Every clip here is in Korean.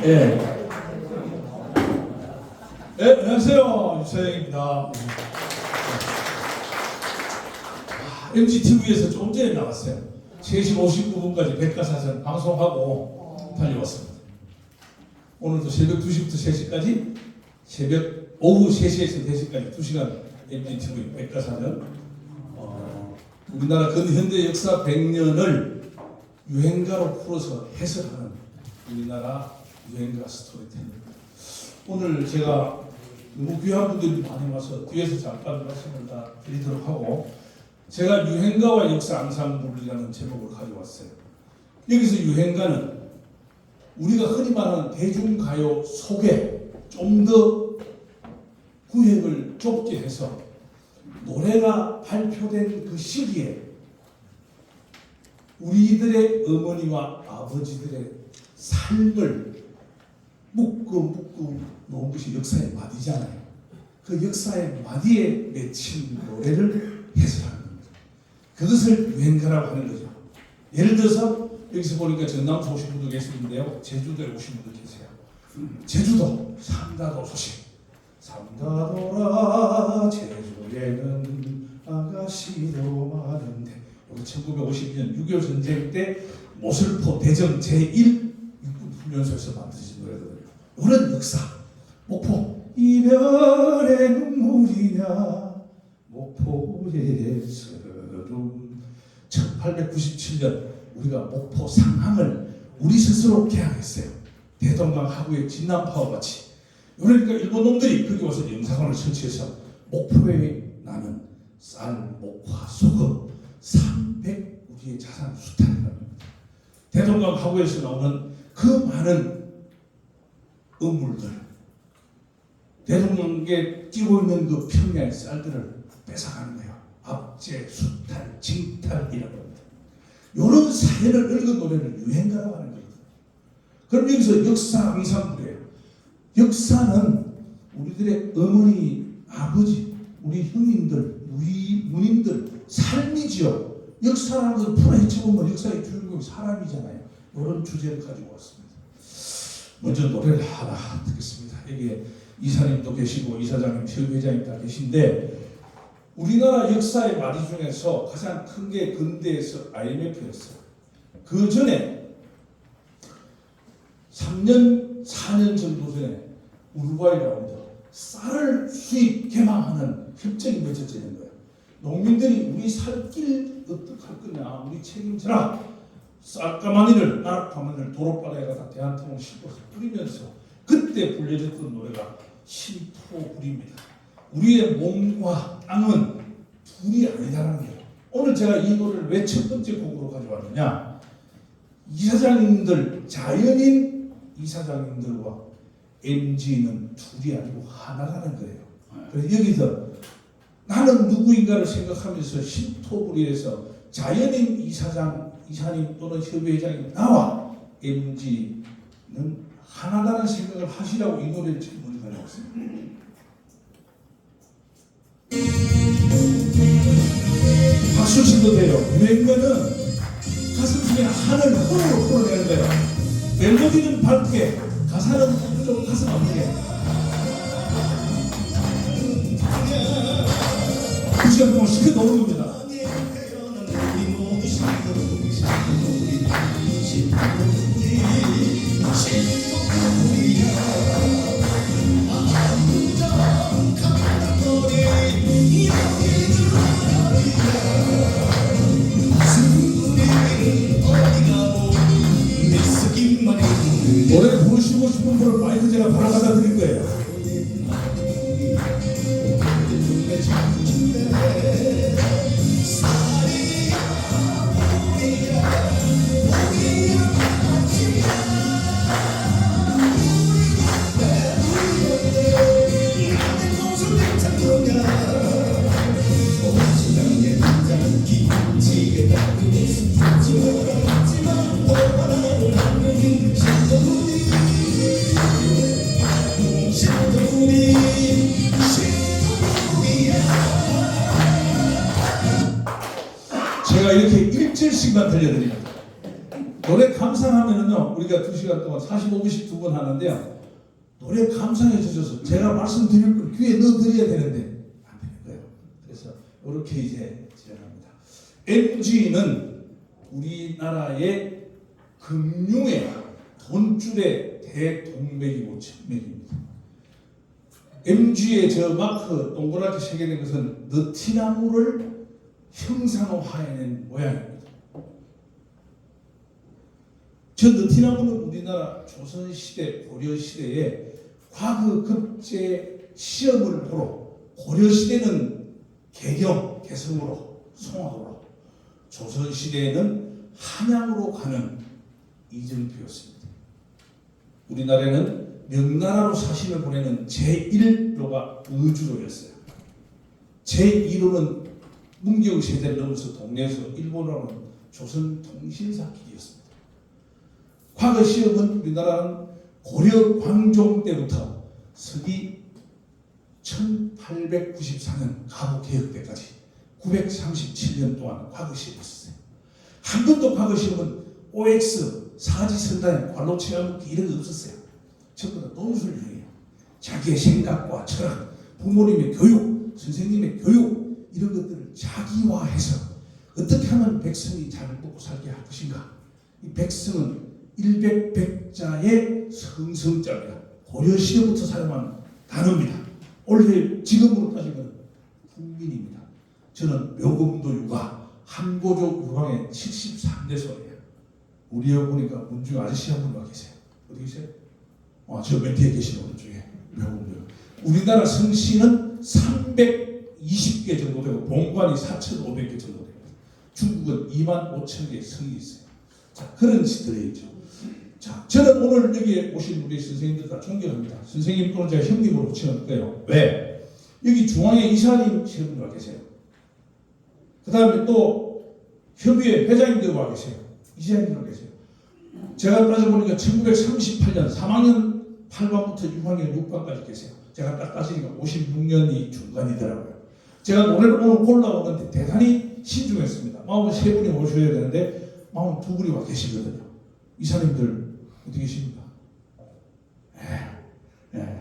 예. 네, 안녕하세요. 유서영입니다. MGTV에서 조금 전에 나왔어요. 3시 59분까지 백과사전 방송하고 달려왔습니다. 오늘도 새벽 2시부터 3시까지, 새벽 오후 3시에서 4시까지 2시간 MGTV 백과사전. 우리나라 근현대 역사 100년을 유행가로 풀어서 해석하는 우리나라 유행가 스토리텔링. 오늘 제가 너무 귀한 분들이 많이 와서 뒤에서 잠깐 말씀을 다 드리도록 하고, 제가 유행가와 역사 앙상블이라는 제목을 가져왔어요. 여기서 유행가는 우리가 흔히 말하는 대중가요 속에 좀 더 구획을 좁게 해서 노래가 발표된 그 시기에 우리들의 어머니와 아버지들의 삶을 묶어 놓은 것이 역사의 마디잖아요. 그 역사의 마디에 맺힌 노래를 해석하는 겁니다. 그것을 유행가라고 하는 거죠. 예를 들어서 여기서 보니까 전남도 오신 분도 계시는데요, 제주도에 오신 분도 계세요. 제주도 삼다도 소식. 삼다도라 제주에는 아가씨도 많은데, 우리 1952년 6.25 전쟁 때 모슬포 대전 제1 육군 훈련소에서 만들어진 노래거든요. 이거는 역사. 목포 이별의 눈물이냐 목포의 서름. 1897년 우리가 목포 상항을 우리 스스로 개항했어요. 대동강 하구의 진남파와 같이. 그러니까 일본 놈들이 거기 와서 영사관을 설치해서 목포에 나는 쌀, 목화, 소금 300 우리의 자산 수탈을 합니다. 대동강 하구에서 나오는 그 많은 음물들, 대동강에 끼고 있는 그 평야의 쌀들을 뺏어가는 거예요. 압제, 수탈, 징탈이라고 합니다. 이런 사연을 읽은 노래를 유행가라고 하는 거예요. 그럼 여기서 역사 앙상블이에요. 역사는 우리들의 어머니, 아버지, 우리 형님들, 우리 누님들 삶이지요. 역사라는 것을 풀어헤쳐보면 역사의 주인공이 사람이잖아요. 이런 주제를 가지고 왔습니다. 먼저 노래를 하나 듣겠습니다. 여기에 이사님도 계시고 이사장님, 협회장님 다 계신데, 우리나라 역사의 마디 중에서 가장 큰 게 근대에서 IMF였어요. 그 전에 3년, 4년 정도 전에 우루과이라고 쌀을 수입 개방하는 협정이 맺어지는 거예요. 농민들이 우리 살길 어떻게 할 거냐, 우리 책임져라. 쌀가마니를, 나락가마니를 도로바다에 가다 대한통을 싣고서 뿌리면서 그때 불려졌던 노래가 신토불입니다. 우리의 몸과 땅은 둘이 아니다라는 거예요. 오늘 제가 이 노래를 왜 첫 번째 곡으로 가져왔느냐, 이사장님들, 자연인 이사장님들과 MG는 둘이 아니고 하나라는 거예요. 그래서 여기서 나는 누구인가를 생각하면서 신토불이에서 자연인 이사님 또는 협의회장이 나와 MG는 하나라는 생각을 하시라고 이 노래를 지금 먼저 가져왔습니다. 박수 치도 돼요. 유행가는 가슴속에 하늘 호로로 풀어내는 거예요. 멜로디는 밝게, 가사는 좀 가슴 아프게. 그 시간 동안 시켜 놓는 겁니다. 노래 부르시고 싶은 분을 마이크 제가 바로 갖다 드릴 거예요. 제가 이렇게 1절씩만 들려드립니다. 노래 감상하면은요, 우리가 2시간 동안 45분씩 2번 하는데요, 노래 감상해 주셔서 제가 말씀드릴 걸 귀에 넣어드려야 되는데 안 되는 거예요. 그래서 이렇게 이제 진행합니다. MG는 우리나라의 금융의 돈줄의 대동맥이고 척맥입니다. MG의 저 마크 동그랗게 새겨낸 것은 느티나무를 형상화해낸 모양입니다. 저 느티나무는 우리나라 조선시대, 고려시대에 과거 급제 시험을 보러, 고려시대는 개경, 개성으로, 송악으로, 조선시대에는 한양으로 가는 이정표였습니다. 우리나라는 명나라로 사신을 보내는 제1로가 의주로였어요. 제2로는 문경 세대를 넘어서 동네에서 일본어로는 조선통신사 길이었습니다. 과거 시험은 우리나라는 고려 광종 때부터 서기 1894년 가부개혁 때까지 937년 동안 과거 시험을 썼어요. 한 번도 과거 시험은 OX, 사지선다에 관로 체험기 이런 게 없었어요. 전부 다 논술형이에요. 자기의 생각과 철학, 부모님의 교육, 선생님의 교육 이런 것들을 자기화해서 어떻게 하면 백성이 잘 먹고 살게 할 것인가. 이 백성은 일백백자의 성성자입니다. 고려시대부터 사용한 단어입니다. 올해 지금으로 따지면 국민입니다. 저는 묘금도 육아, 한고조 유황의 73대 소리예요. 우리여 보니까 문중 아저씨 한 분만 계세요. 어디 계세요? 저 밑에 계시는 분 중에 묘금도. 우리나라 성씨는 320개 정도 되고 본관이 4,500개 정도 됩니다. 중국은 25,000개 성이 있어요. 자, 그런 짓들이 있죠. 자, 저는 오늘 여기에 오신 우리 선생님들 다 존경합니다. 선생님 또는 제가 형님으로 붙여놓을게요. 왜? 여기 중앙에 이사님 시험님 와 계세요. 그 다음에 또 협의회 회장님들 와 계세요. 이사님들 와 계세요. 제가 따져보니까 1938년 3학년 8반부터 6학년 6반까지 계세요. 제가 딱 따지니까 56년이 중간이더라고요. 제가 노래를 오늘 골라오는데 대단히 신중했습니다. 43분이 오셔야 되는데 42분이 와 계시거든요. 이사님들 어디 계십니까?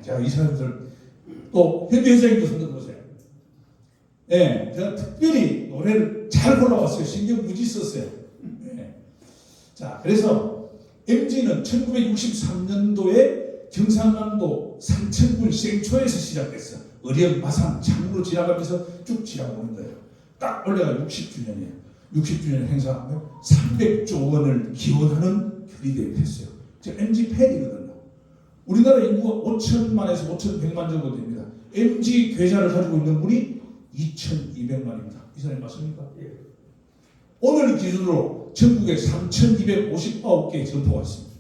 제가 이사님들 또 협의회장님도 손들 보세요. 제가 특별히 노래를 잘 골라왔어요. 신경 무지 썼어요. 자, 그래서 MG는 1963년도에 경상남도 산천군 생초에서 시작됐어. 의령, 마산, 창으로 지나가면서 쭉 지나오는 거예요. 딱 올해가 60주년이에요. 60주년 행사하면 300조 원을 기원하는 결의대회를 했어요. 제가 MG 팬이거든요. 우리나라 인구가 5천만에서 5,100만 정도 됩니다. MG 계좌를 가지고 있는 분이 2,200만입니다. 이 사람이 맞습니까? 예. 오늘 기준으로 전국에 3,259개의 점포가 있습니다.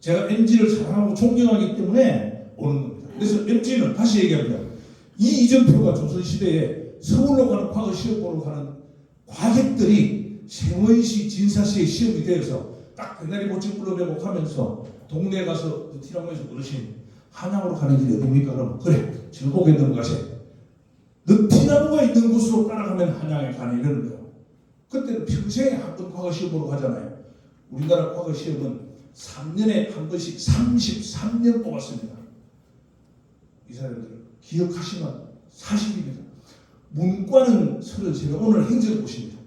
제가 MG를 사랑하고 존경하기 때문에 오는 겁니다. 그래서 MG는 다시 얘기하면 이 이정표가 조선시대에 서울로 가는 과거 시험 보러 가는 과객들이 세원시, 진사시의 시험이 되어서 딱 옛날에 모찌불로 배곡하면서 동네에 가서 티라노에서 어르신 한양으로 가는 길이 어딥니까? 그럼 그래 즐겁게 넘어가세요. 느티나무가 있는 곳으로 따라가면 한양에 가는 이러는 거예요. 그때는 평생에 한 번 과거 시험 보러 가잖아요. 우리나라 과거 시험은 3년에 한 번씩 33년 뽑았습니다. 이 사람들 기억하시면 사실입니다. 문과는 33명, 오늘 행정 보십니다.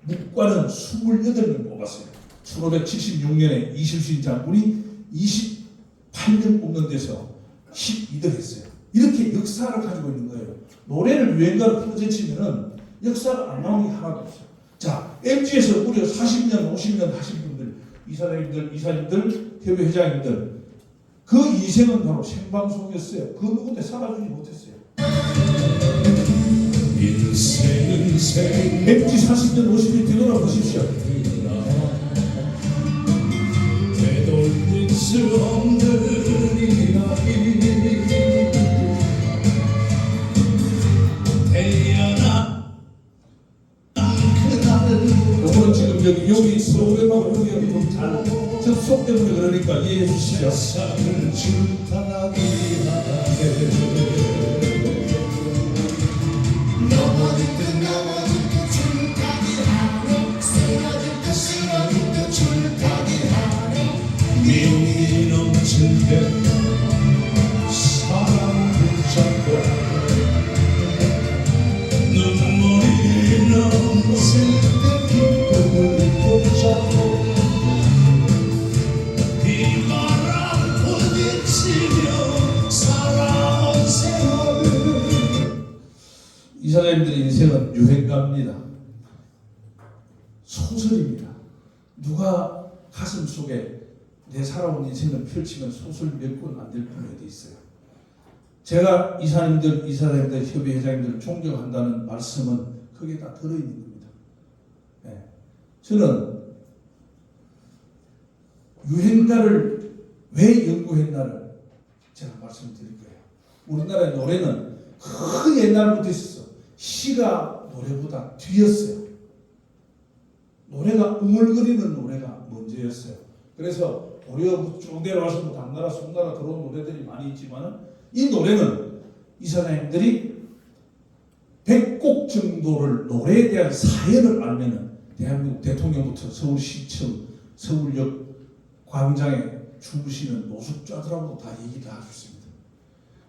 문과는 28명 뽑았어요. 1576년에 이순신 장군이 28년 뽑는 데서 12등 했어요. 이렇게 역사를 가지고 있는 거예요. 노래를 유행가로 풀어제치면은 역사가 안 나오는 게 하나도 없어요. 자, MG에서 무려 40년, 50년 하신 분들, 이사님들, 협의회장님들, 그 인생은 바로 생방송이었어요. 그 누구한테 살아주지 못했어요. MG 40년, 50년 되돌아보십시오. 되돌릴 수 없는 이야기 태어나 그날은 지금 여기 프로그램하고 여기 좀 잘 접속 때문에 그러니까 이해해 주시죠. 세상을 줄타기 하게 넘어질듯 줄타기 하게 인생은 유행가입니다. 소설입니다. 누가 가슴 속에 내 살아온 인생을 펼치면 소설 몇 권 안 될 뿐이 어디 있어요. 제가 이사님들, 이사장님들, 협의회장님들 존경한다는 말씀은 그게 다 들어있는 겁니다. 네. 저는 유행가를 왜 연구했나를 제가 말씀드릴 거예요. 우리나라의 노래는 그 옛날부터 있었어. 시가 노래보다 뒤였어요. 노래가 웅얼거리는 노래가 먼저였어요. 그래서 고려 쭉 내려와서 뭐 당나라, 송나라 들어온 노래들이 많이 있지만 이 노래는 이사장님들이 100곡 정도를 노래에 대한 사연을 알면은 대한민국 대통령부터 서울시청, 서울역 광장에 주무시는 노숙자들하고도 다 얘기를 할 수 있습니다.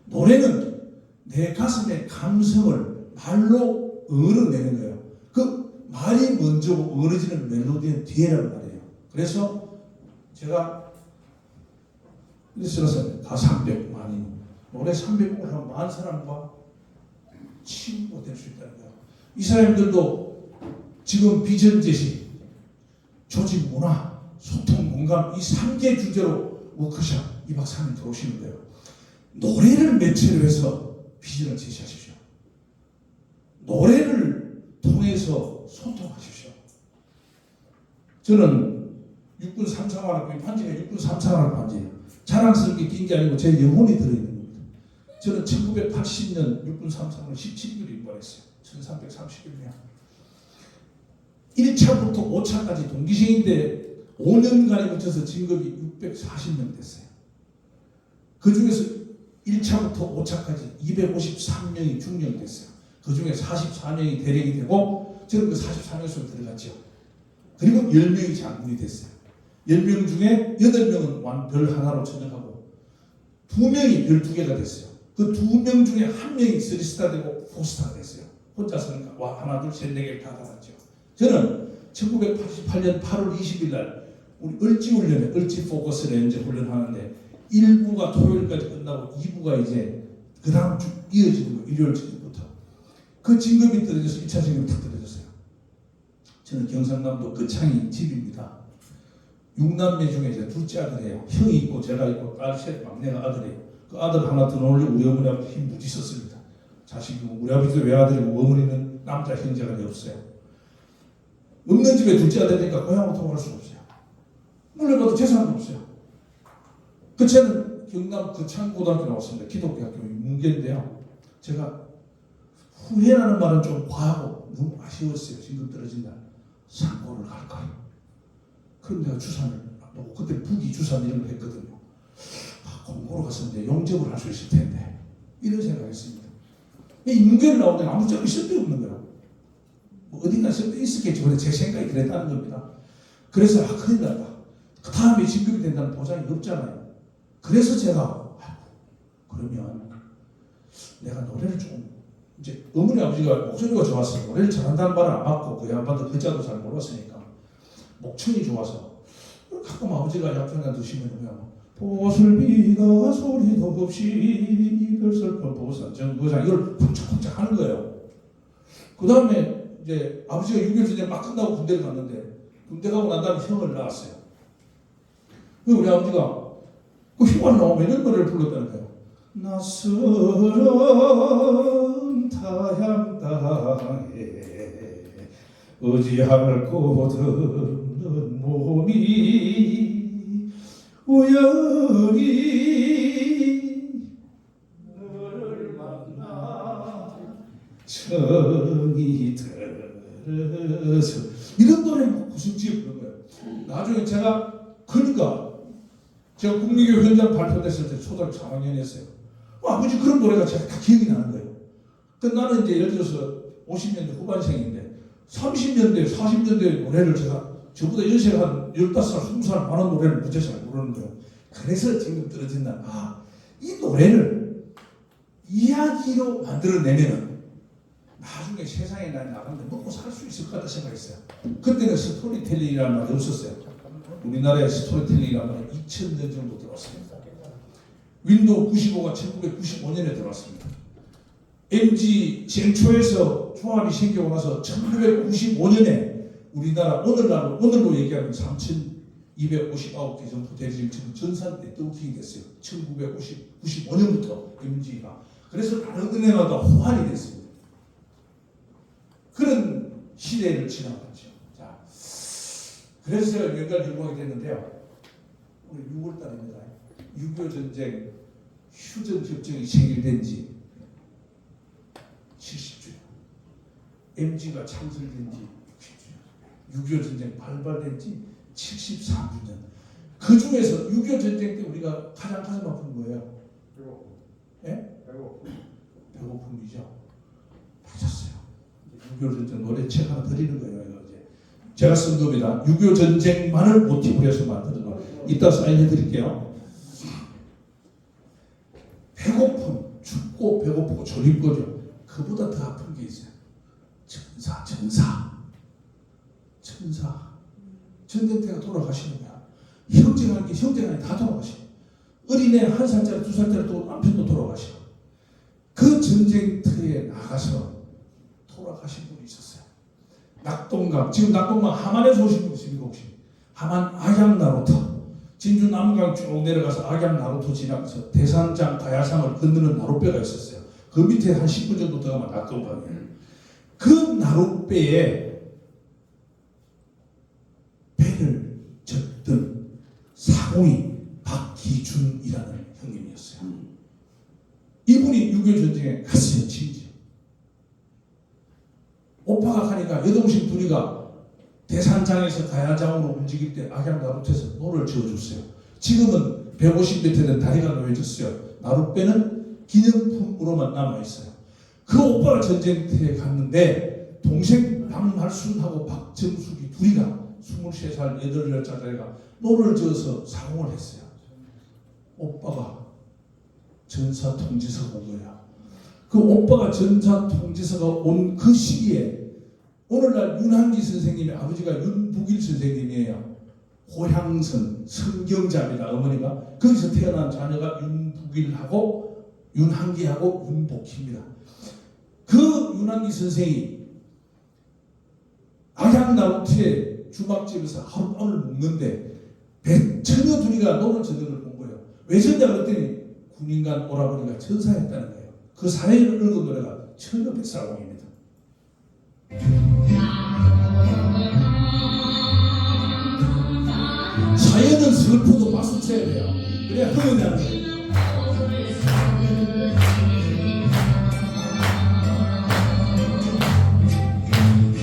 노래는 내 가슴의 감성을 말로 얻어내는 거예요. 그 말이 먼저 어우러지는 멜로디는 뒤에라는 말이에요. 그래서 제가 일설에서 다 300만인 노래 300곡을 하면 만 사람과 친구가 될 수 있다는 거예요. 이 사람들도 지금 비전 제시, 조직 문화, 소통 공감 이 3개 주제로 워크샵 2박 3일 들어오시는 거예요. 노래를 매체로 해서 비전을 제시하십시오. 노래를 통해서 소통하십시오. 저는 육군 3상학교 반지가 육군 3상학교 반지예요. 자랑스럽게 낀 게 아니고 제 영혼이 들어있는 겁니다. 저는 1980년 육군 3상을 17개월 입관했어요. 1330일이면 1차부터 5차까지 동기생인데 5년간에 거쳐서 진급이 640명 됐어요. 그 중에서 1차부터 5차까지 253명이 중령됐어요. 그 중에 44명이 대령이 되고 저는 그 44명 속에 들어갔죠. 그리고 10명이 장군이 됐어요. 10명 중에 8명은 별 하나로 전역하고 2명이 별 2개가 됐어요. 그 2명 중에 1명이 3스타 되고 4스타가 됐어요. 혼자서는 하나, 둘, 셋, 네 개를 다 달았죠. 저는 1988년 8월 20일 날 우리 을지훈련에 을지 포커스 렌즈 훈련하는데 1부가 토요일까지 끝나고 2부가 이제 그 다음 주 이어지는 거예요. 일요일 저녁부터. 그 진급이 떨어져서 1차 진급이 탁 떨어졌어요. 저는 경상남도 거창이 집입니다. 6남매 중에 이제 둘째 아들이에요. 형이 있고 제가 있고 딸 셋, 막내가 아들이에요. 그 아들 하나 더 놓으려고 우리 어머니 아버지 힘 무지 썼습니다. 자식이 우리 아버지도 외아들이고 어머니는 남자 형제가 없어요. 없는 집에 둘째 아들이니까 고향으로 통화할 수가 없어요. 물려봐도 재산도 없어요. 그 저는 경남 거창고등학교 나왔습니다. 기독교 학교 문계인데요. 제가 후회라는 말은 좀 과하고 너무 아쉬웠어요. 진급 떨어진 날 상고를 갈까요? 그럼 내가 주산을 놓고 그때 부기 주산 이런 거 했거든요. 공고로 가서 이제 용접을 할 수 있을 텐데 이런 생각했습니다. 이 문계를 나오는데 아무 점이 쓸데없는 거예요. 뭐 어딘가 쓸데 있었겠지. 근데 제 생각이 그랬다는 겁니다. 그래서 큰일 났다. 그 다음에 진급이 된다는 보장이 없잖아요. 그래서 제가 그러면 내가 노래를 좀 이제 어머니 아버지가 목소리가 좋았어요. 노래를 잘한다는 말을 안 받고 그 양반도 글자도 잘 몰랐으니까 목청이 좋아서 가끔 아버지가 약주나 드시면 그냥 보슬비가 소리도 없이 이별 슬픈 보산 정거장 이걸 쿵짝쿵짝 하는 거예요. 그 다음에 이제 아버지가 6.25 전쟁 막 끝나고 군대를 갔는데 군대 가고 난 다음에 형을 낳았어요. 우리 아버지가 그 휴가 나오면 이런 노래를 불렀다는 거예요. 낯설은 타향 땅에 의지할 곳 없는 몸이 우연히 너를 만나 정이 들어서 이런 노래를 구성지에 부른 거예요. 나중에 제가 그러니까 제가 국민교육 현장 발표됐을 때 초등학교 3학년이었어요. 아버지 그런 노래가 제가 다 기억이 나는 거예요. 그 나는 이제 예를 들어서 50년대 후반생인데 30년대, 40년대 노래를 제가 저보다 연세가 한 15살, 20살 많은 노래를 무지 잘 모르는 거예요. 그래서 지금 떨어진다. 이 노래를 이야기로 만들어내면은 나중에 세상에 나가는데 먹고 살 수 있을 것 같다 생각했어요. 그때는 스토리텔링이라는 말이 없었어요. 우리나라에 스토리텔링이라는 말이 2000년 정도 들어왔습니다. 윈도우 95가 1995년에 들어왔습니다. MG 쟁초에서 조합이 생기고 나서 1995년에 우리나라 오늘로 얘기하면 3,259개 정도 되지 지금 전산 네트워킹이 됐어요. 1995년부터 MG가. 그래서 다른 은행마다 호환이 됐습니다. 그런 시대를 지나갔죠. 자, 그래서 제가 여기까지 들고 하게 됐는데요. 우리 6월달입니다. 6.25 전쟁 휴전 협정이 체결된 지 70주년. MG가 창설된 지 60주년. 6.25 전쟁 발발된 지 73주년. 그 중에서 6.25 전쟁 때 우리가 가장 가슴 아픈 거예요. 배고픔. 예? 배고픔. 배고픔이죠. 맞았어요. 6.25 전쟁 노래 책 하나 드리는 거예요. 이거 이제 제가 쓴 겁니다. 6.25 전쟁만을 모티브로 해서 만드는 거. 이따 사인해 드릴게요. 배고픔, 춥고 배고프고 졸린 거죠. 그보다 더 아픈 게 있어요. 천사. 전쟁터가 돌아가시는 거야. 형제간이 다 돌아가시고, 어린애 1살짜리 2살짜리 또 남편도 돌아가시고, 그 전쟁터에 나가서 돌아가신 분이 있었어요. 낙동강, 지금 낙동강 하만에서 오신 분 있습니까 혹시? 하만 악양나루터, 진주 남강 쭉 내려가서 악양나루터 지나가서 대산장 가야산을 건너는 나룻배가 있었어요. 그 밑에 한 10분 정도 더 가면 낙동강이에요. 그 나룻배에 배를 젓던 사공이 박기준이라는 형님이었어요. 이분이 6.25 전쟁에 갔어요. 진짜. 오빠가 가니까 여동생 둘이가 대산장에서 가야장으로 움직일 때 악양나룻에서 노를 지어줬어요. 지금은 150m 된 다리가 놓여졌어요. 나룻배는 기념품으로만 남아있어요. 그 오빠가 전쟁터에 갔는데 동생 박말순하고 박정숙이 둘이가 23살 8살짜리가 노를 지어서 사공을 했어요. 오빠가 전사 통지서가 온 거야. 그 오빠가 전사 통지서가 온 그 시기에 오늘날 윤한기 선생님의 아버지가 윤북일 선생님이에요. 호향선 성경자입니다. 어머니가 거기서 태어난 자녀가 윤북일하고 윤한기하고 윤복희입니다. 그 윤한기 선생이 악양나루터에 주막집에서 하룻밤을 묵는데 처녀 둘이가 노를 젓는 걸 본 거예요. 왜 졌냐 그랬더니 군인간 오라버니가 전사했다는 거예요. 그 사회를 읽은 노래가 처녀 백사공입니다. 사연은 슬퍼도 박수 쳐야 돼요. 그래야 흥분하는 거예요.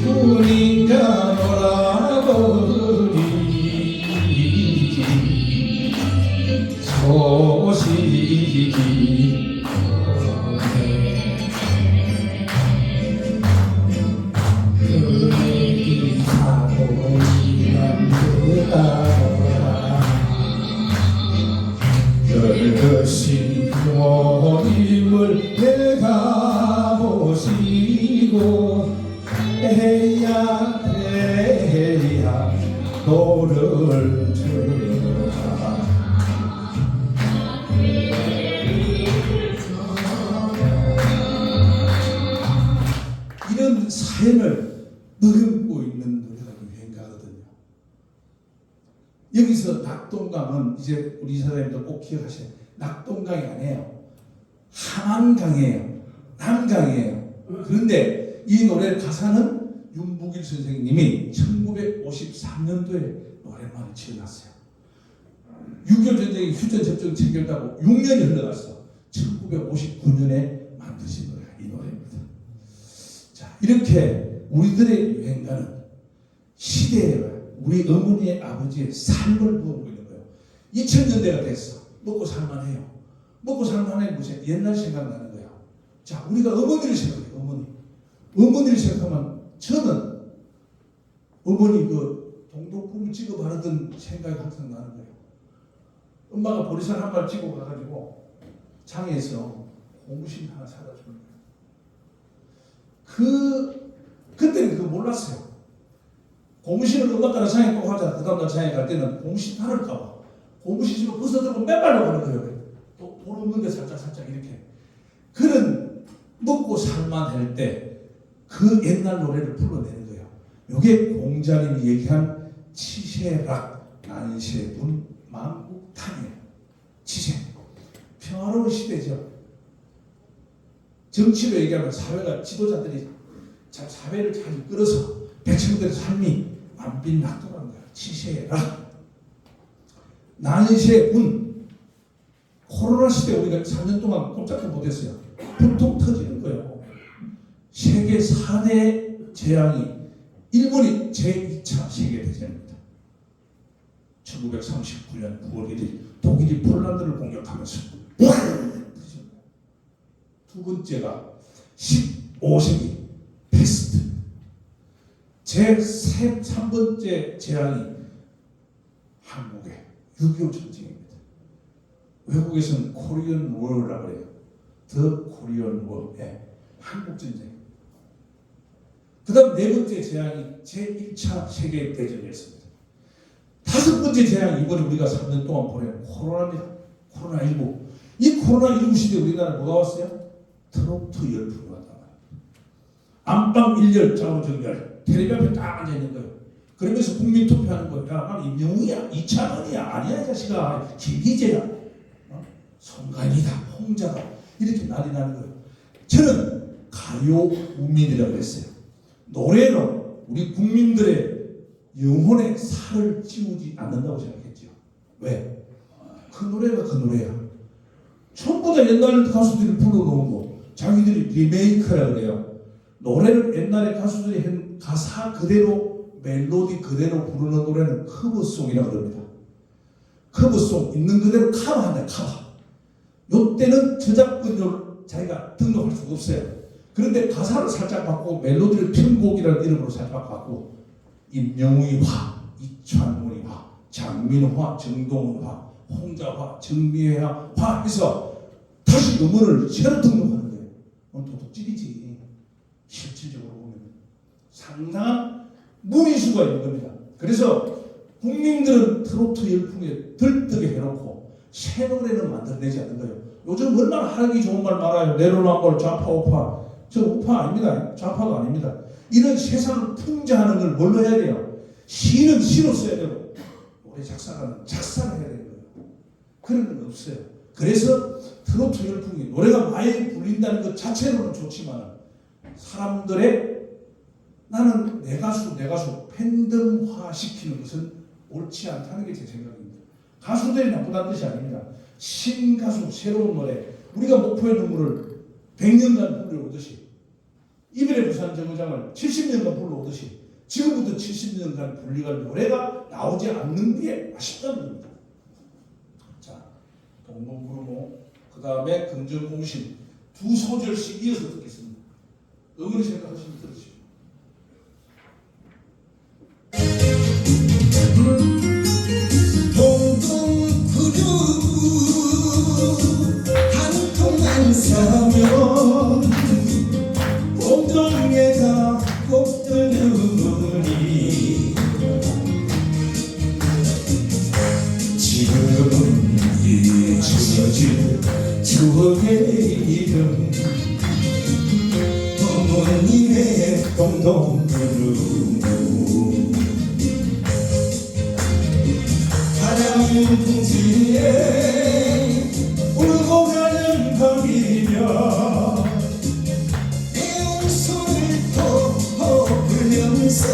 군인간 오라버니 소식이 그것이 모임을 내가 모시고 해야 노를 주라. 이런 사연을 머금고 있는 노래가 유행가거든요. 여기서 낙동강은 이제 우리 사장님도 꼭 기억하셔야 돼요. 낙동강이 아니에요. 함안강이에요. 남강이에요. 그런데 이 노래 가사는 윤북일 선생님이 1953년도에 노래만을 지어놨어요. 6.25 전쟁이 휴전 협정 체결되고 6년이 흘러갔어. 1959년에 만드신 노래가 이 노래입니다. 자, 이렇게 우리들의 유행가는 시대에 우리 어머니의 아버지의 삶을 부어오고 있는 거예요. 2000년대가 됐어. 먹고 살만해요. 먹고 살만해 무슨 옛날 생각나는 거야. 자, 우리가 어머니를 생각해요. 어머니를 생각하면 저는 어머니 그 동독품을 찍어 바르던 생각이 항상 나는 거예요. 엄마가 보리쌀 한 발 찍고 가가지고 장에서 고무신 하나 사다 주는 거예요. 그때는 그거 몰랐어요. 고무신을 엄마 따라 장에 꼭 하자. 그 다음날 장에 갈 때는 고무신 탈을까봐 고무신으로 벗어들고 맨발로 가는 거예요. 또 돈 없는데 살짝 이렇게. 그런 먹고 살만할 때 그 옛날 노래를 불러내는 거예요. 이게 공자님이 얘기한 치세락 난세분 만국탕이에요. 치세. 평화로운 시대죠. 정치로 얘기하면 사회가 지도자들이 사회를 잘 이끌어서 백성들의 삶이 만빈낙도라는 거예요. 치세락. 난세분. 코로나 시대 우리가 3년 동안 꼼짝도 못했어요. 분통 터지는 거예요. 세계 4대 재앙이 일본이 제2차 세계대전입니다. 1939년 9월 1일 독일이 폴란드를 공격하면서 두 번째가 15세기 패스트. 제3번째 재앙이 한국의 6.25 전쟁입니다. 외국에서는 코리안 워라고 해요. 더 코리안 워. 한국 전쟁. 그 다음 네 번째 재앙이 제1차 세계대전이었습니다. 다섯 번째 재앙이 이번에 우리가 3년 동안 보낸 코로나입니다. 코로나19. 이 코로나19 시대에 우리나라에 뭐가 왔어요? 트로트 열풍이 왔다. 안방 일열 좌우정열 텔레비 앞에 딱 앉아있는 거예요. 그러면서 국민 투표하는 거예요. 야, 임영웅이야, 이찬원이야, 아니야 이 자식아, 김기재야, 송강이다, 홍자다, 이렇게 난리 나는 거예요. 저는 가요 국민이라고 했어요. 노래로 우리 국민들의 영혼에 살을 찌우지 않는다고 생각했죠. 왜? 그 노래가 그 노래야. 전부 다 옛날 가수들이 불러놓은 거 자기들이 리메이크라 그래요. 노래를 옛날에 가수들이 한 가사 그대로 멜로디 그대로 부르는 노래는 커버송이라고 그럽니다. 커버송 있는 그대로 커버한다. 커버. 요때는 저작권료를 자기가 등록할 수가 없어요. 그런데 가사를 살짝 바꾸고 멜로디를 편곡이라는 이름으로 살짝 바꾸고 임영웅이 화, 이찬원이 화, 장민화, 정동원 화, 홍자화, 정미화 화 해서 다시 음원을 새로 등록하는 거예요. 도둑질이지. 실질적으로 보면 상당한 무리수가 있는 겁니다. 그래서 국민들은 트로트 열풍에 들뜨게 해놓고 새 노래는 만들어내지 않는 거예요. 요즘 얼마나 하기 좋은 말 많아요. 내로남불, 좌파, 우파. 저 우파 아닙니다. 좌파가 아닙니다. 이런 세상을 풍자하는 걸 뭘로 해야 돼요? 시는 시로 써야 되고 노래 작사가는 작사를 해야 되는 거예요. 그런 건 없어요. 그래서 트로트 열풍이 노래가 많이 불린다는 것 자체로는 좋지만 사람들의 나는 내 가수 팬덤화 시키는 것은 옳지 않다는 게 제 생각입니다. 가수들이 나쁘다는 뜻이 아닙니다. 신가수 새로운 노래 우리가 목포의 눈물을 100년간 불러오듯이 이별의 부산 정거장을 70년간 불러오듯이 지금부터 70년간 불리갈 노래가 나오지 않는 게 아쉽다는 겁니다. 자, 동동구르모 그 다음에 금정공신 두 소절씩 이어서 듣겠습니다. 어머니 생각하시면 들으시죠. 동동구르 한 통만 사면 옥동에다 꽃들으니 지금은 잊혀질 추억의 이름 어머님의 동동구르 바람 풍지에 울고 가는 밤이며 내 웃음을 또 흘려면서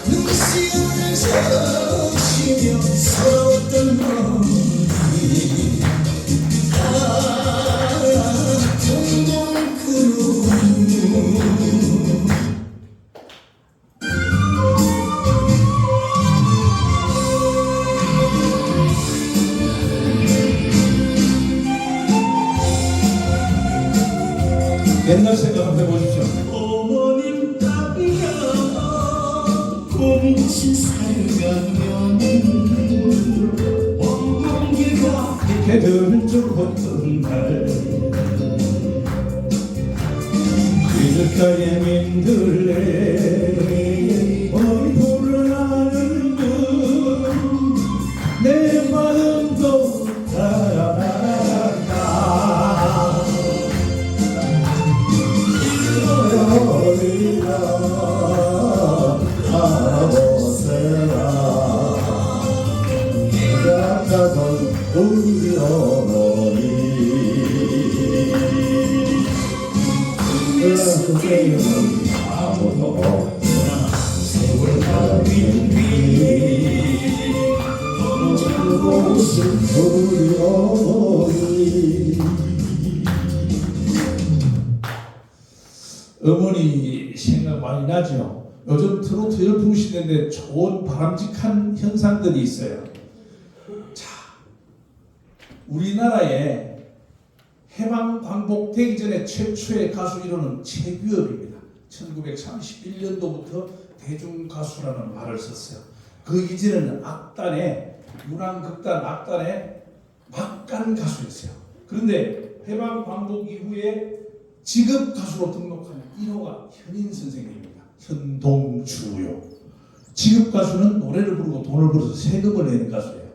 눈시울을 적시며 서러웠던 머리 동동구르 옛날 생각 한번 해보십시오. 어머님 따위야 고무신 살가면 원공기가 이렇게 들썩었던 날 길가에 민들레 얼굴을 하는 내 마음도 달아난다 속에는 아무도 없구나 세월 가빈 뒤 그곳은 우리 어머니 어머니 생각 많이 나죠. 요즘 트로트 열풍 시대인데 좋은 바람직한 현상들이 있어요. 자, 우리나라에 해방 광복되기 전에 최초의 가수 1호는 최규엽입니다. 1931년도부터 대중가수라는 말을 썼어요. 그 이전에는 악단의 문안극단 악단의 막간 가수였어요. 그런데 해방 광복 이후에 직업 가수로 등록한 1호가 현인 선생님입니다. 현동주요. 직업 가수는 노래를 부르고 돈을 벌어서 세금을 내는 가수예요.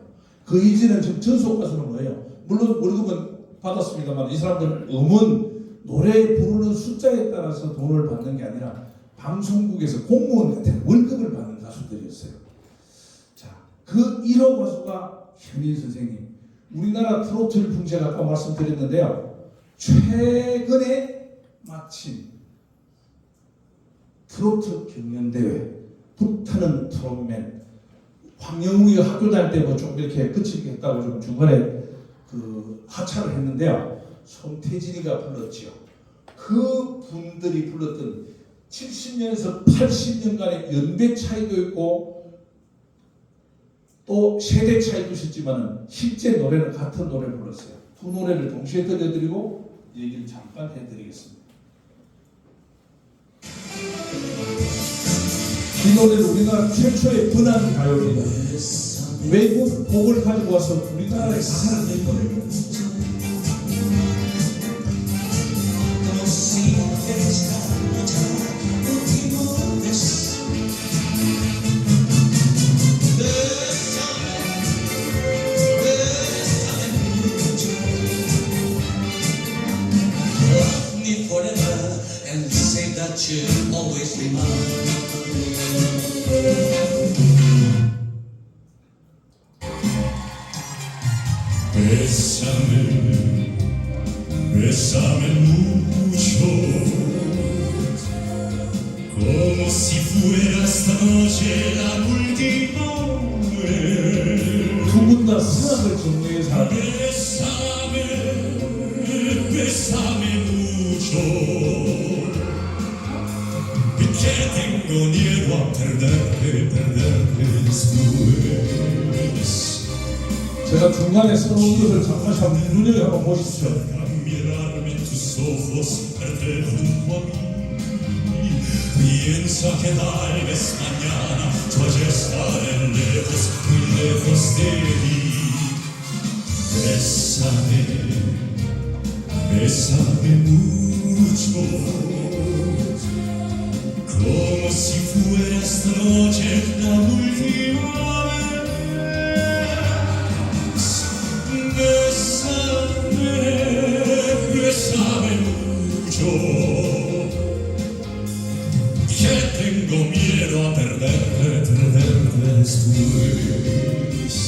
그 이전에는 지금 전속 가수는 뭐예요? 물론 월급은 받았습니다만 이 사람들은 음원 노래 부르는 숫자에 따라서 돈을 받는 게 아니라 방송국에서 공무원 같은 월급을 받는 가수들이었어요. 자, 그 1호 가수가 현인 선생님. 우리나라 트로트 열풍 제가 아까 말씀드렸는데요. 최근에 마침 트로트 경연대회 불타는 트롯맨 황영웅이가 학교 다닐 때 뭐 좀 이렇게 그치게 했다고 좀 중간에 그 하차를 했는데요. 손태진이가 불렀지요. 그 분들이 불렀던 70년에서 80년간의 연배 차이도 있고 또 세대 차이도 있었지만 실제 노래는 같은 노래를 불렀어요. 두 노래를 동시에 들려드리고 얘기를 잠깐 해드리겠습니다. 이 노래는 우리나라 최초의 번안 가요입니다. 외국 곡을 가지고 와서 우리나라의 가사를 낸 노래입니다. You'll always be mine. Bésame mucho, como si fuera esta noche la última vez. 두 분 다 수학을 정리해 서 Bésame mucho. Que tengo miedo a perderte después. 제가 중간에 써놓은 것을 잠깐 눈여겨 한번 보십시오. Mirarme en tus ojos, verte junto a mí. Piensa que tal vez mañana tú allá estaré lejos, muy lejos de mí. Bésame, bésame mucho. Como si fuera esta noche la última vez. Bésame, bésame mucho. Que tengo miedo a perderte después.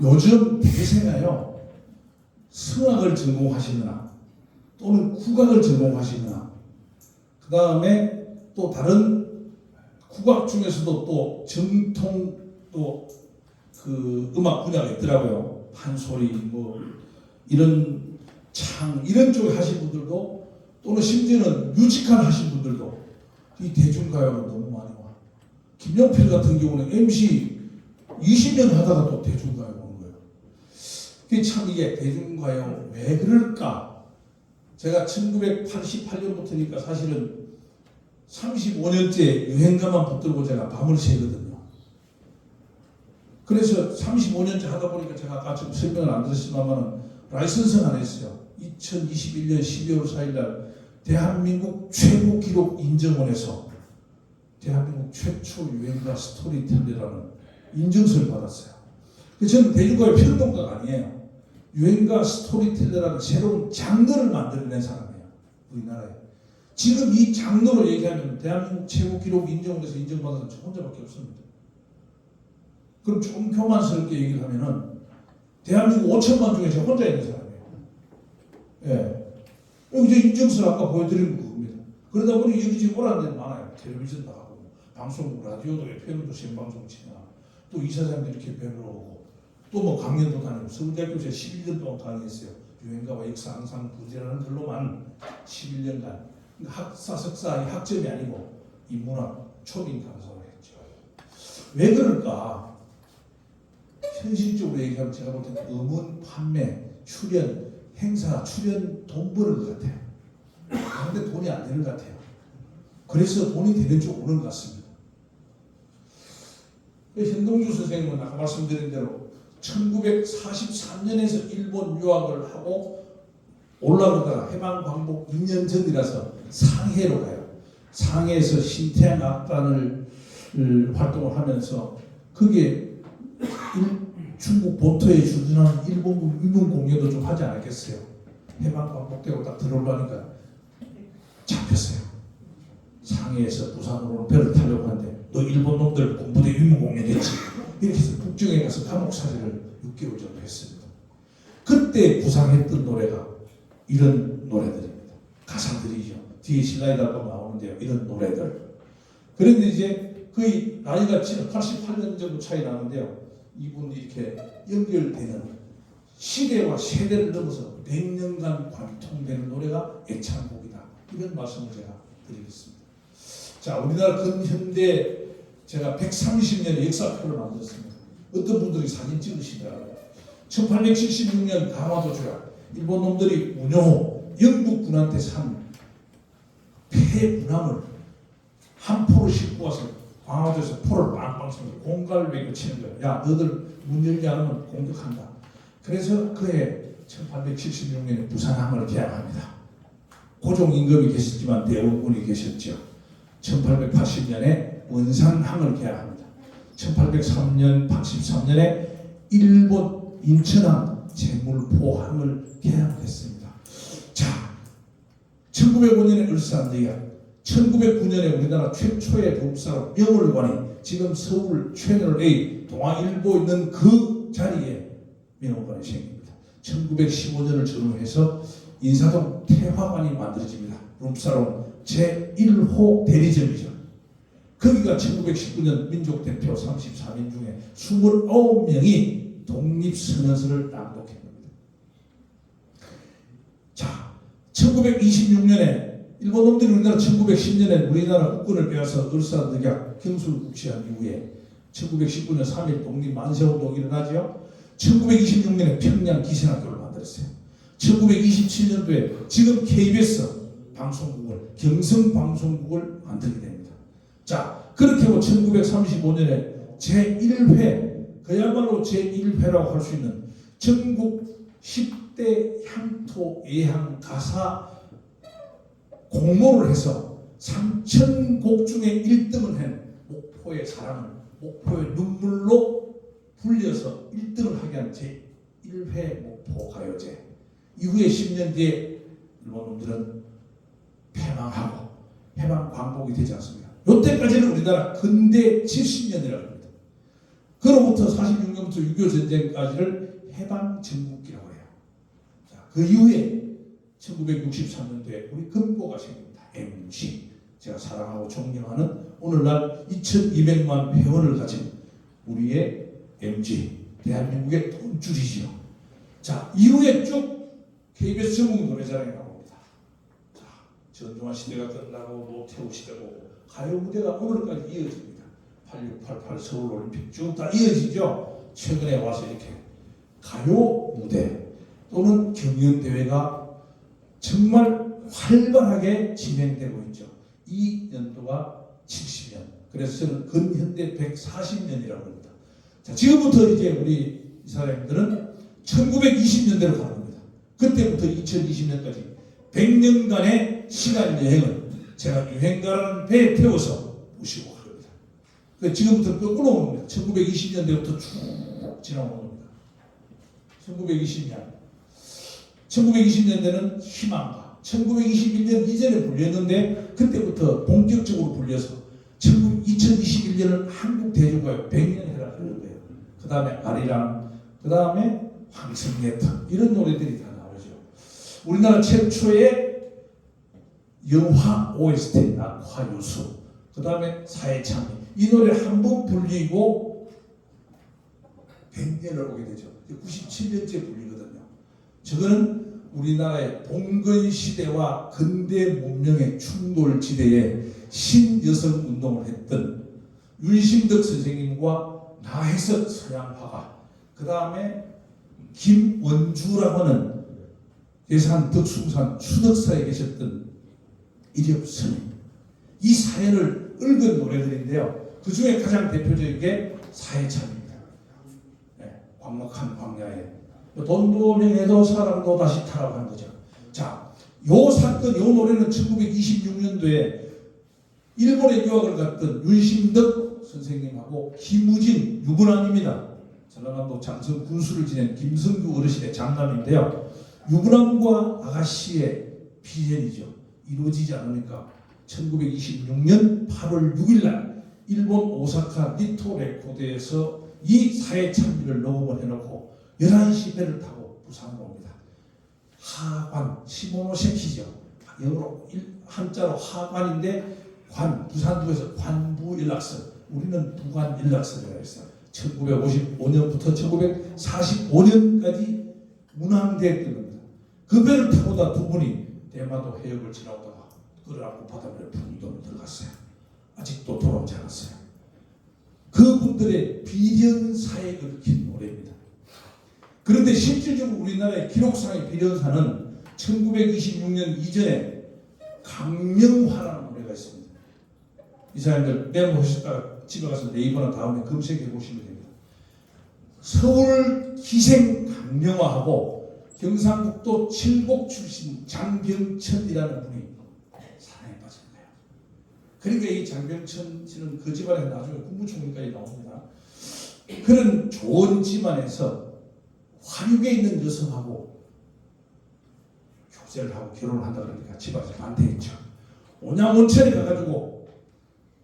요즘 대세가요. 수학을 전공하시느라 또는 국악을 전공하시거나 그 다음에 또 다른 국악 중에서도 또 정통 또 그 음악 분야가 있더라고요. 판소리 뭐 이런 창 이런 쪽에 하신 분들도 또는 심지어는 뮤지컬 하신 분들도 이 대중가요가 너무 많이 와. 김용필 같은 경우는 MC 20년 하다가 또 대중가요가 오는 거예요. 그게 참 이게 대중가요 왜 그럴까? 제가 1988년부터니까 사실은 35년째 유행가만 붙들고 제가 밤을 새거든요. 그래서 35년째 하다 보니까 제가 아까 좀 설명을 안 드렸지만 라이선스를 안 했어요. 2021년 12월 4일 날 대한민국 최고 기록 인정원에서 대한민국 최초 유행가 스토리텔러라는 인증서를 받았어요. 저는 대중가요 평론가가 아니에요. 유행가 스토리텔러라는 새로운 장르를 만들어낸 사람이에요. 우리나라에. 지금 이 장르로 얘기하면 대한민국 최고 기록 인정원에서 인정받은 저 혼자밖에 없습니다. 그럼 좀 교만스럽게 얘기를 하면은 대한민국 5천만 중에 저 혼자 있는 사람이에요. 예. 여기 저 인증서 아까 보여드린 겁니다. 그러다 보니 여기저기 오라는 데는 많아요. 텔레비전 나가고 방송 라디오도 FM도 생방송 치나 또 이사장들 이렇게 뵈러 오고 또 뭐 강연도 다니고 서울대학교 제가 11년 동안 강의했어요. 유행가와 역사 항상 부재라는 글로만 11년간 학사 석사 학점이 아니고 인문학 초빙 강사를 했죠. 왜 그럴까? 현실적으로 얘기하면 제가 볼 때는 음원 판매, 출연, 행사, 출연 돈 버는 것 같아요. 그런데 돈이 안 되는 것 같아요. 그래서 돈이 되는 쪽 오는 것 같습니다. 현동주 선생님은 아까 말씀드린 대로 1943년에서 일본 유학을 하고 올라오다가 해방 광복 2년 전이라서 상해로 가요. 상해에서 신태양 악단을 활동을 하면서 그게 중국 본토에 주둔한 일본군 위문 공연도 좀 하지 않았겠어요. 해방 광복되고 딱 들어오려니까 잡혔어요. 상해에서 부산으로 배를 타려고 하는데 너 일본 놈들 공부대 위문 공연했지. 이렇게 해서 북경에 가서 감옥 살이를 6개월 정도 했습니다. 그때 구상했던 노래가 이런 노래들입니다. 가사들이죠. 뒤에 슬라이드 한번 나오는데요. 이런 노래들. 그런데 이제 거의 나이가 88년 정도 차이 나는데요. 이분이 이렇게 연결되는 시대와 세대를 넘어서 100년간 관통되는 노래가 애창곡이다. 이런 말씀을 제가 드리겠습니다. 자, 우리나라 근현대 제가 130년의 역사표를 만들었습니다. 어떤 분들이 사진 찍으시더라고요. 1876년 강화도 조약, 일본 놈들이 운용 영국 군한테 산 폐군함을 한 포를 싣고 와서 강화도에서 포를 빵빵 쏘면서 공갈을 외고 치는 거예요. 야, 너들 문 열지 않으면 공격한다. 그래서 그해 1876년에 부산항을 개항합니다. 고종 임금이 계셨지만 대원군이 계셨죠. 1880년에 원산항을 개항합니다. 1803년, 83년에 일본 인천항 제물포항을 개항했습니다. 자, 1905년에 울산대학, 1909년에 우리나라 최초의 법사로 명월관이 지금 서울 채널 A 동아일보 있는 그 자리에 명월관이 생깁니다. 1915년을 전후해서 인사동 태화관이 만들어집니다. 룸사롱 제1호 대리점이죠. 거기가 1919년 민족대표 34명 중에 29명이 독립선언서를 낭독한 겁니다. 자, 1926년에 일본 놈들이 우리나라 1910년에 우리나라 국권을 빼앗아 을사늑약 경수를 국시한 이후에 1919년 3일 독립 만세운동이 일어나죠. 1926년에 평양 기생학교를 만들었어요. 1927년도에 지금 KBS 방송국을 경성방송국을 만들게 됩니다. 자, 그렇게 하고 1935년에 제1회 그야말로 제1회라고 할 수 있는 전국 10대 향토 예향 가사 공모를 해서 3,000곡 중에 1등을 한 목포의 사랑을 목포의 눈물로 불려서 1등을 하게 한 제1회 목포 가요제. 이후에 10년 뒤에 일본놈들은 패망하고 해방 광복이 되지 않습니다. 이때까지는 우리나라 근대 70년이라고 합니다. 그로부터 46년부터 6.25 전쟁까지를 해방 전국기라고 해요. 자, 그 이후에 1963년도에 우리 금고가 생깁니다. MG. 제가 사랑하고 존경하는 오늘날 2200만 회원을 가진 우리의 MG. 대한민국의 돈줄이지요. 자, 이후에 쭉 KBS 전국 노래자랑에 나옵니다. 자, 전두환 시대가 끝나고 노태우 시대고 가요 무대가 오늘까지 이어집니다. 8688 서울 올림픽 쭉 다 이어지죠. 최근에 와서 이렇게 가요 무대 또는 경연 대회가 정말 활발하게 진행되고 있죠. 이 연도가 70년. 그래서 저는 근현대 140년이라고 합니다. 자, 지금부터 이제 우리 이사람들은 1920년대로 가는 겁니다. 그때부터 2020년까지 100년간의 시간 여행을 제가 유행가라는 배에 태워서 모시고 갈 겁니다. 지금부터 거꾸로 오는 겁니다. 1920년대부터 쭉 지나오는 겁니다. 1920년. 1920년대는 희망가. 1921년 이전에 불렸는데 그때부터 본격적으로 불려서 2021년은 한국 대중가요 100년 해라 그런 거예요. 그 다음에 아리랑, 그 다음에 황성예탄 이런 노래들이 다 나오죠. 우리나라 최초의 영화 OST 낙화 요수, 그 다음에 사회참여. 이 노래 한 번 불리고 100년을 오게 되죠. 97년째 불리거든요. 저거는 우리나라의 봉건 시대와 근대 문명의 충돌 지대에 신여성 운동을 했던 윤심덕 선생님과 나혜석 서양화가, 그 다음에 김원주라고 하는 예산 덕숭산 추덕사에 계셨던 이력 스님, 이 사연을 읊은 노래들인데요. 그 중에 가장 대표적인 게 사회참입니다. 네, 광목한 광야에 돈도 명예도 사랑도 다시 타라고 하는 거죠. 자, 요 사건, 요 노래는 1926년도에 일본에 유학을 갔던 윤심덕 선생님하고 김우진 유부남입니다. 전라남도 장성 군수를 지낸 김성규 어르신의 장남인데요. 유부남과 아가씨의 비전이죠. 이루어지지 않으니까 1926년 8월 6일 날 일본 오사카 니토 레코드에서 이 사회참여를 녹음을 해놓고 11시 배를 타고 부산으로 옵니다. 하관, 시모노세키죠. 영어로 한자로 하관인데 관, 부산부에서 관부연락선, 우리는 부관연락선이라고 했어요. 1955년부터 1945년까지 운항됐던 겁니다. 그 배를 타고다 두 분이 대마도 해역을 지나오다가 끌어안고 바닷물에 풍덩 들어갔어요. 아직도 돌아오지 않았어요. 그분들의 비련사에 얽힌 노래입니다. 그런데 실질적으로 우리나라의 기록상의 비련사는 1926년 이전에 강명화라는 노래가 있습니다. 이 사람들 메모하셨다가 집에 가서 네이버나 다음에 검색해 보시면 됩니다. 서울 기생 강명화하고 경상북도 칠곡 출신 장병천이라는 분이 사랑에 빠진 거예요. 그러니까 이 장병천 씨는 그 집안에서 나중에 국무총리까지 나옵니다. 그런 좋은 집안에서 화력에 있는 여성하고 교제를 하고 결혼을 한다 그러니까 집안에서 반대했죠. 오냐온천에 가가지고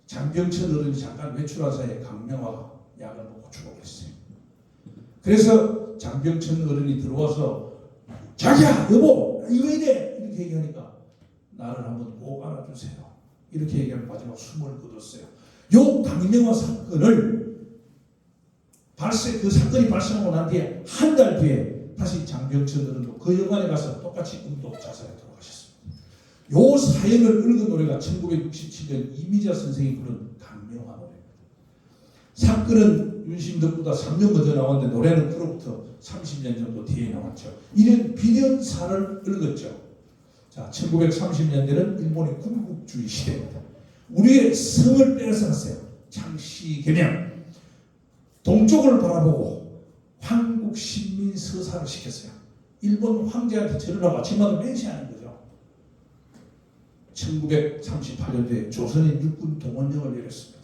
장병천 어른이 잠깐 외출한 사이에 강명화가 약을 먹고 죽어버렸어요. 그래서 장병천 어른이 들어와서 자기야 여보 이거 이래 이렇게 얘기하니까 나를 한번 꼭 안아주세요 이렇게 얘기하면 마지막 숨을 거뒀어요. 요 강명화 사건을 그 사건이 발생하고 난 뒤에 한 달 뒤에 다시 장병천 어른도 그 여관에 가서 똑같이 음독 자살에 돌아가셨습니다. 요 사연을 읊은 노래가 1967년 이미자 선생이 부른 강명화 노래입니다. 사건은 윤심덕보다 3년 먼저 나왔는데 노래는 그로부터 30년 정도 뒤에 나왔죠. 이런 비련사를 읊었죠. 자, 1930년대는 일본의 군국주의 시대입니다. 우리의 성을 빼앗았어요. 창씨 개명. 동쪽을 바라보고 황국신민 서사를 시켰어요. 일본 황제한테 절을 아침마다 맹세하는 거죠. 1938년도에 조선인 육군 동원령을 내렸습니다.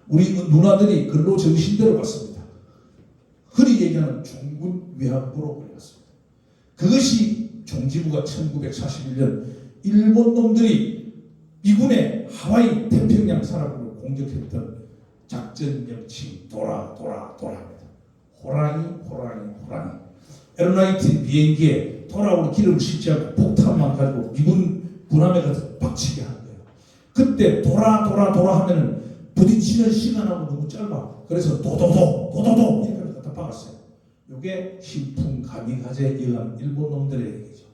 우리 누나들이 근로 정신대로 갔습니다. 흔히 얘기하는 종군 위안부로 끌려갔습니다. 그것이 종지부가 1941년 일본 놈들이 미군의 하와이 태평양 산업을 공격했던 작전 명칭 도라입니다. 호랑이. 에어라이트 비행기에 돌아오는 기름을 싣지 않고 폭탄만 가지고 미군 군함에 가서 빡치게 하는 거예요. 그때 도라 하면은 부딪히는 시간하고 너무 짧아. 그래서 도도도 이렇게 갖다 박았어요. 이게 신풍 가미가제에 의한 일본 놈들의 얘기죠.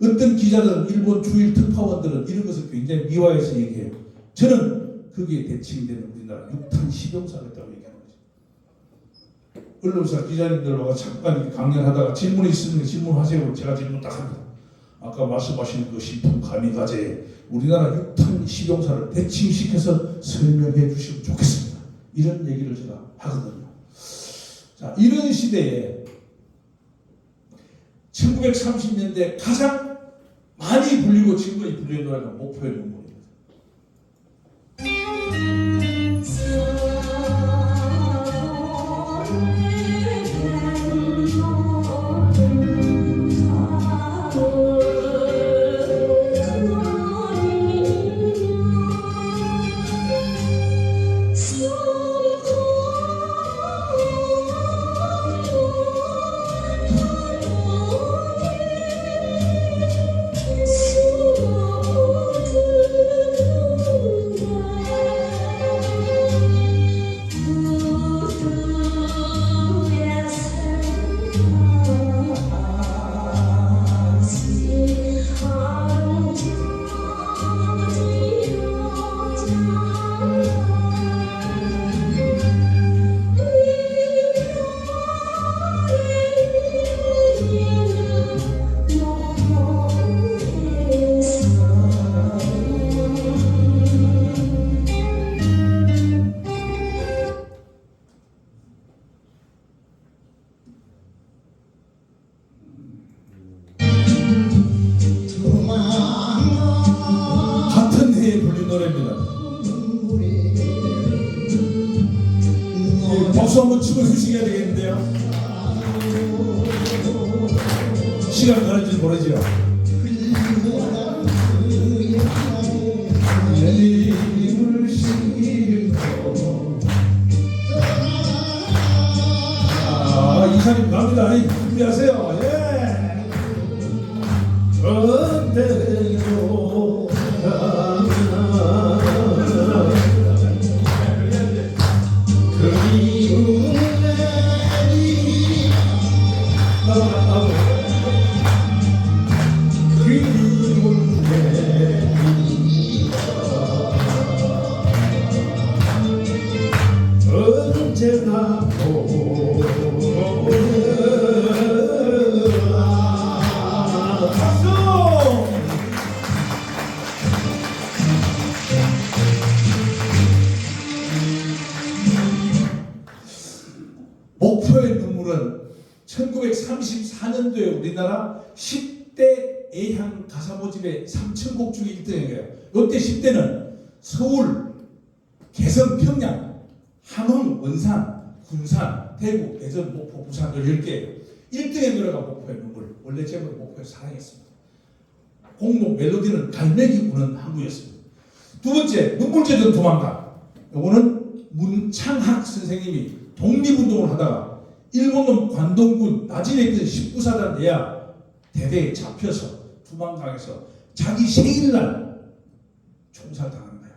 어떤 기자들은 일본 주일 특파원들은 이런 것을 굉장히 미화해서 얘기해요. 저는 거기에 대칭되는 우리나라 육탄 시병사가 있다고 얘기하는 거죠. 언론사 기자님들과 잠깐 강연하다가 질문이 있으면 질문하세요. 제가 질문 딱 합니다. 아까 말씀하신 그 신풍 가미가제에 우리나라 육탄 시병사를 대칭시켜서 설명해 주시면 좋겠습니다. 이런 얘기를 제가 하거든요. 자, 이런 시대에 1930년대 가장 많이 불리고 지금까지 불리는 노래가 목표의 눈물입니다. 춤을 추시게 되겠는데요. 시간 가는 줄 모르죠. 이사님 갑니다. 준비하세요. 예. 언제로 그리운 내리 그리운 내리 언제나 박수! 목표의 눈물은 1934년도에 우리나라 10대 애향 가사 모집의 3천곡 중에 1등이에요. 이때 10대는 서울, 개성, 평양, 함흥, 원산, 군산, 대구, 대전, 목포, 부산 10개예요. 1등의 노래가 목포의 눈물, 원래 제목은 목포의 사랑이었습니다. 공동 멜로디는 갈매기 우는 항구였습니다. 두 번째, 눈물 젖은 도망가. 이거는 문창학 선생님이 독립운동을 하다가 일본놈 관동군 나진에 있던 19사단 내야 대대에 잡혀서 두만강에서 자기 생일날 총살당하는 거야.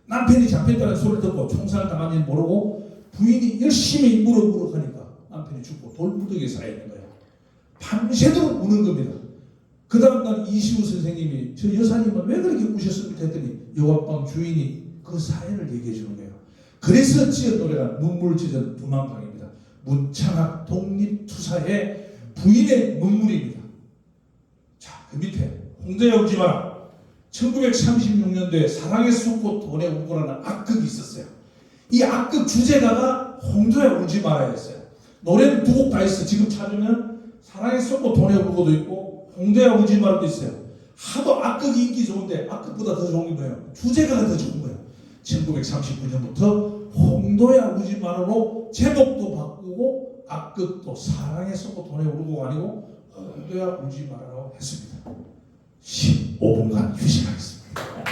남편이 잡혔다는 소리를 듣고 총살당한지 모르고 부인이 열심히 무럭무럭하니까 남편이 죽고 돌무더기에 쌓여있는 거야. 밤새도록 우는 겁니다. 그 다음날 이시우 선생님이 저 여사님은 왜 그렇게 우셨습니까 했더니 여관방 주인이 그 사연을 얘기해 주는 거예요. 그래서 지은 노래가 눈물 젖은 두만강입니다. 문창학 독립투사의 부인의 눈물입니다. 자, 그 밑에 홍대에 오지 마라. 1936년도에 사랑의 숲꽃 돈에 우고라는 악극이 있었어요. 이 악극 주제가가 홍대에 오지 마라였어요. 노래는 두 곡 다 있어. 지금 찾으면 사랑의 숲꽃 돈에 우고도 있고 홍대에 오지 마라도 있어요. 하도 악극이 인기 좋은데 악극보다 더 좋은 게 뭐예요? 주제가가 더 좋은 거예요. 1939년부터 홍도야 우지 마라로 제목도 바꾸고 악극도 사랑의 숲꽃 돈에 우고가 아니고 홍도야 우지 마라로 했습니다. 15분간 휴식하겠습니다.